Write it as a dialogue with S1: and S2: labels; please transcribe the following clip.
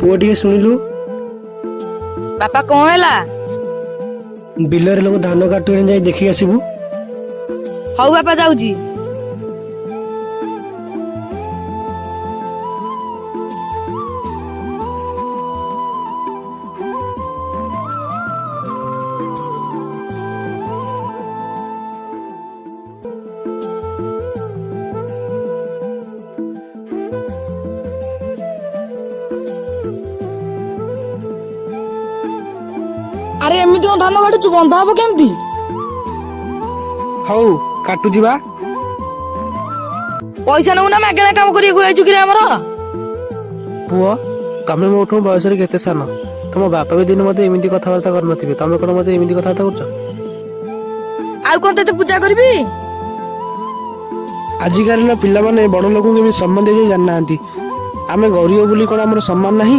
S1: पुओ टिके सुनिलु
S2: बापा कौन है?
S1: बिलर लोग धान काटुए जाई देखि आसीबू।
S2: हौ बापा जाऊजी।
S3: अरे एमती धान काटुଛୁ बंधा हब केमती?
S1: हौ काटु जिबा।
S2: पैसा नौ ना मागेला काम करिया आइछु कि हमर?
S1: पुओ तमे मोठो बयस रे केते सान तुम बापा भी दिन मते एमिति कथावार्ता कर नथिबे तमे कोन मते एमिति कथावार्ता करछ?
S2: आउ कोन तते पूजा करबी?
S1: आजिकाली ना पिला माने बड़ लोक के भी सम्मान दे जान नांती आमे गरीब बोली कोन हमर सम्मान नाही